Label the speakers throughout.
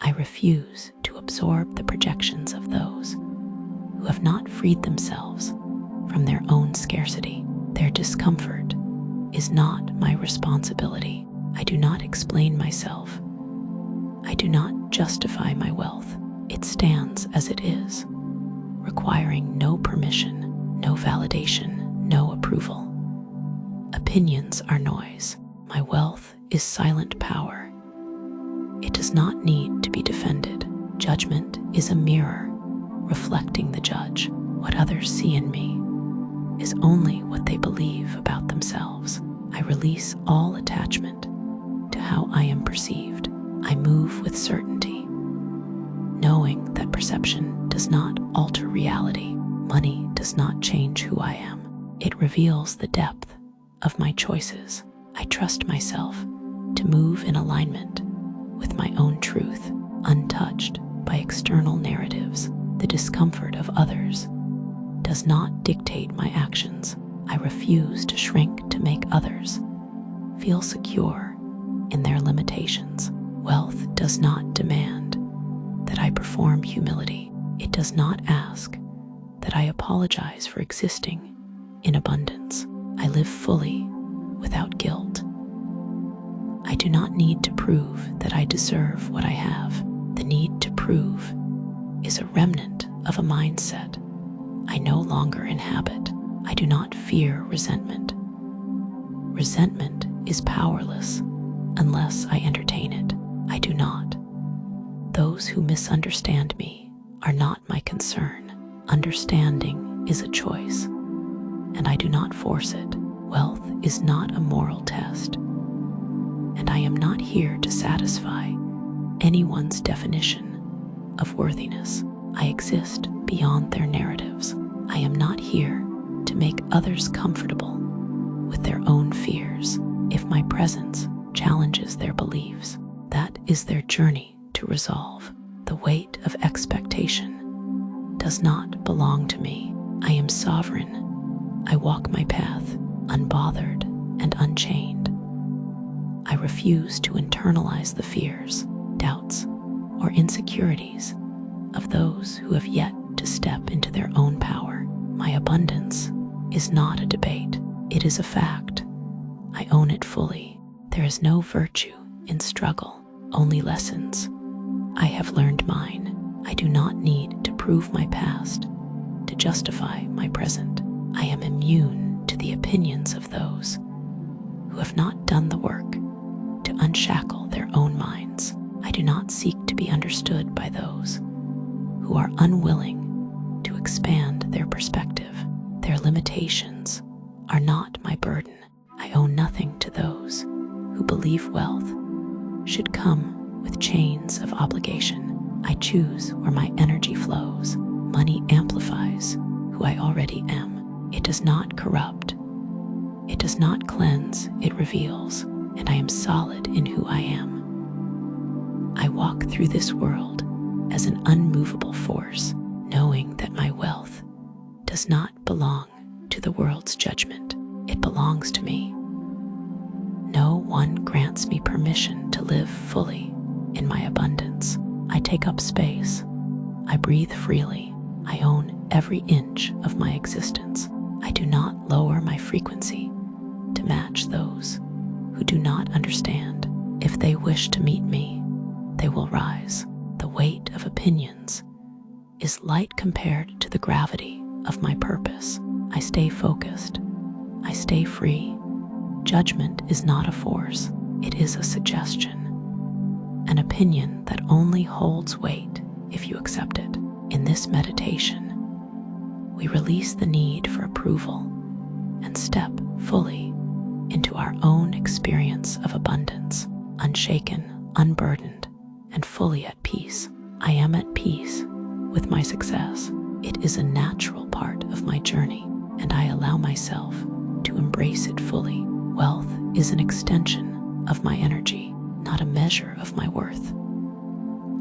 Speaker 1: I refuse to absorb the projections of those who have not freed themselves from their own scarcity. Their discomfort is not my responsibility. I do not explain myself. I do not justify my wealth. It stands as it is, requiring no permission, no validation, no approval. Opinions are noise. My wealth is silent power. It does not need to be defended. Judgment is a mirror, reflecting the judge. What others see in me is only what they believe about themselves. I release all attachment to how I am perceived. I move with certainty, knowing that perception does not alter reality. Money does not change who I am. It reveals the depth of my choices. I trust myself to move in alignment with my own truth, untouched by external narratives. The discomfort of others does not dictate my actions. I refuse to shrink to make others feel secure in their limitations. Wealth does not demand that I perform humility. It does not ask that I apologize for existing in abundance. I live fully without guilt. I do not need to prove that I deserve what I have. The need to prove is a remnant of a mindset I no longer inhabit. I do not fear resentment. Resentment is powerless unless I entertain it. I do not. Those who misunderstand me are not my concern. Understanding is a choice, and I do not force it. Wealth is not a moral test, and I am not here to satisfy anyone's definition of worthiness. I exist beyond their narratives. I am not here to make others comfortable with their own fears. If my presence challenges their beliefs, that is their journey to resolve. The weight of expectation does not belong to me. I am sovereign. I walk my path unbothered and unchained. I refuse to internalize the fears, doubts, or insecurities of those who have yet to step into their own power. My abundance is not a debate. It is a fact. I own it fully. There is no virtue in struggle, only lessons. I have learned mine. I do not need to prove my past to justify my present. I am immune to the opinions of those who have not done the work to unshackle their own minds. I do not seek to be understood by those who are unwilling to expand their perspective. Their limitations are not my burden. I owe nothing to those who believe wealth should come with chains of obligation. I choose where my energy flows. Money amplifies who I already am. It does not corrupt. It does not cleanse, it reveals, and I am solid in who I am. I walk through this world as an unmovable force, knowing that my wealth does not belong to the world's judgment. It belongs to me. No one grants me permission to live fully in my abundance. I take up space. I breathe freely. I own every inch of my existence. I do not lower my frequency to match those who do not understand. If they wish to meet me, they will rise. The weight of opinions is light compared to the gravity of my purpose. I stay focused. I stay free. Judgment is not a force. It is a suggestion, an opinion that only holds weight if you accept it. In this meditation, we release the need for approval and step fully into our own experience of abundance, unshaken, unburdened, and fully at peace. I am at peace with my success. It is a natural part of my journey, and I allow myself to embrace it fully. Wealth is an extension of my energy, not a measure of my worth.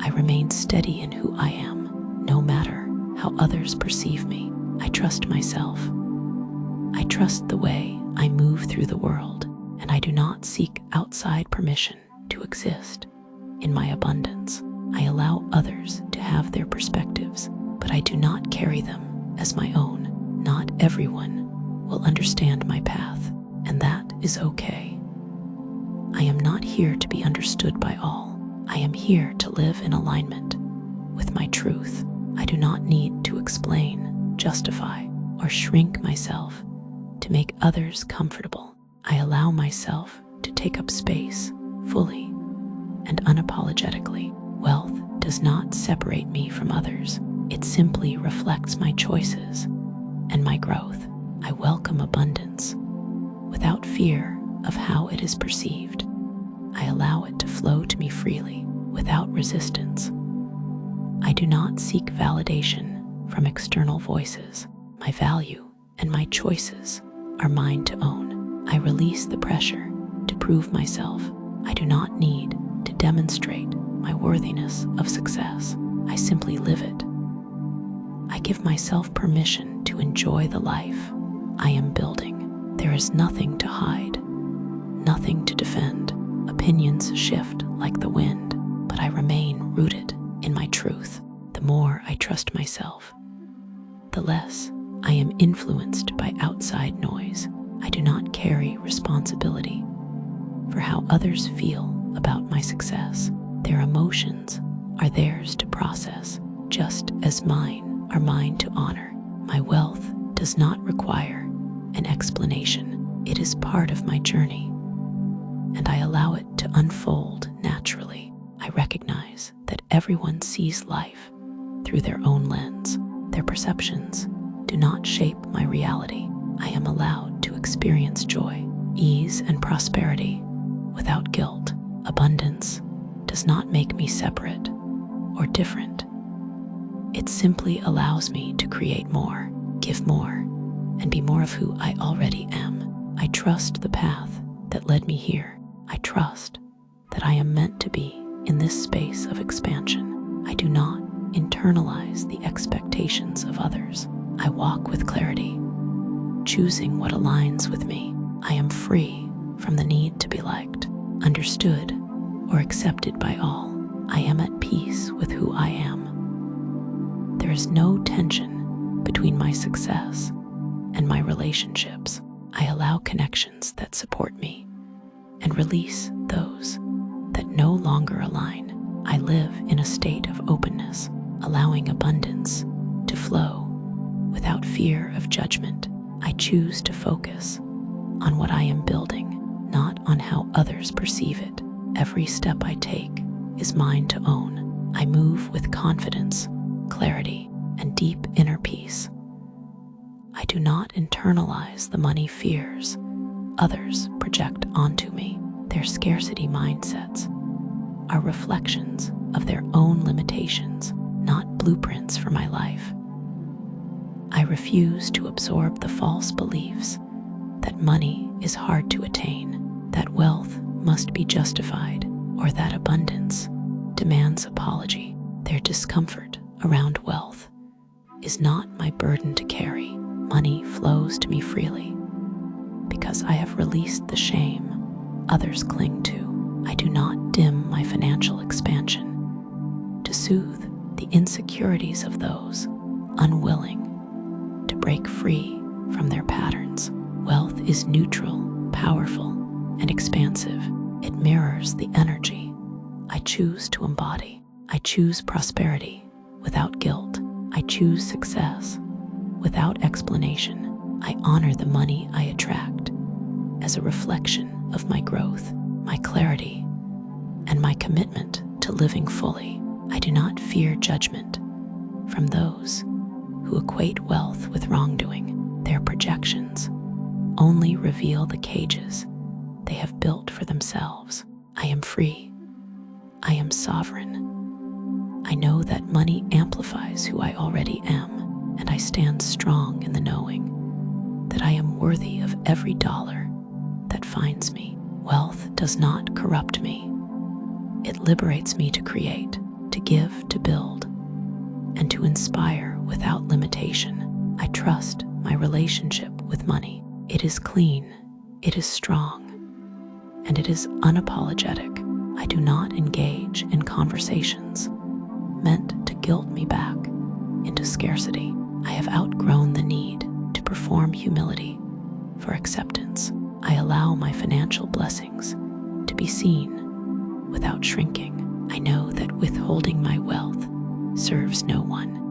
Speaker 1: I remain steady in who I am, no matter how others perceive me. I trust myself. I trust the way I move through the world, and I do not seek outside permission to exist in my abundance. I allow others to have their perspectives, but I do not carry them as my own. Not everyone will understand my path, and that is okay. I am not here to be understood by all. I am here to live in alignment with my truth. I do not need to explain, justify, or shrink myself to make others comfortable. I allow myself to take up space fully and unapologetically. Wealth does not separate me from others. It simply reflects my choices and my growth. I welcome abundance without fear of how it is perceived. I allow it to flow to me freely without resistance. I do not seek validation from external voices. My value and my choices are mine to own. I release the pressure to prove myself. I do not need to demonstrate my worthiness of success. I simply live it. I give myself permission to enjoy the life I am building. There is nothing to hide, nothing to defend. Opinions shift like the wind, but I remain rooted in my truth. The more I trust myself, the less I am influenced by outside noise. I do not carry responsibility for how others feel about my success. Their emotions are theirs to process, just as mine are mine to honor. My wealth does not require an explanation. It is part of my journey, and I allow it to unfold naturally. I recognize that everyone sees life through their own lens. Their perceptions do not shape my reality. I am allowed to experience joy, ease, and prosperity without guilt. Abundance does not make me separate or different. It simply allows me to create more, give more, and be more of who I already am. I trust the path that led me here. I trust that I am meant to be in this space of expansion. I do not internalize the expectations of others. I walk with clarity, choosing what aligns with me. I am free from the need to be liked, understood, or accepted by all. I am at peace with who I am. There is no tension between my success and my relationships. I allow connections that support me and release those that no longer align. I live in a state of openness, allowing abundance to flow without fear of judgment. I choose to focus on what I am building, not on how others perceive it. Every step I take is mine to own. I move with confidence, clarity, and deep inner peace. I do not internalize the money fears others project onto me. Their scarcity mindsets are reflections of their own limitations, not blueprints for my life. I refuse to absorb the false beliefs that money is hard to attain, that wealth must be justified, or that abundance demands apology. Their discomfort around wealth is not my burden to carry. Money flows to me freely because I have released the shame others cling to. I do not dim my financial expansion to soothe the insecurities of those unwilling to break free from their patterns. Wealth is neutral, powerful, and expansive. It mirrors the energy I choose to embody. I choose prosperity without guilt. I choose success without explanation. I honor the money I attract as a reflection of my growth, my clarity, and my commitment to living fully. I do not fear judgment from those who equate wealth with wrongdoing. Their projections only reveal the cages they have built for themselves. I am free. I am sovereign. I know that money amplifies who I already am, and I stand strong in the knowing that I am worthy of every dollar that finds me. Wealth does not corrupt me. It liberates me to create, to give, to build, and to inspire without limitation. I trust my relationship with money. It is clean, it is strong, and it is unapologetic. I do not engage in conversations meant to guilt me back into scarcity. I have outgrown the need to perform humility for acceptance. I allow my financial blessings to be seen without shrinking. I know that withholding my wealth serves no one.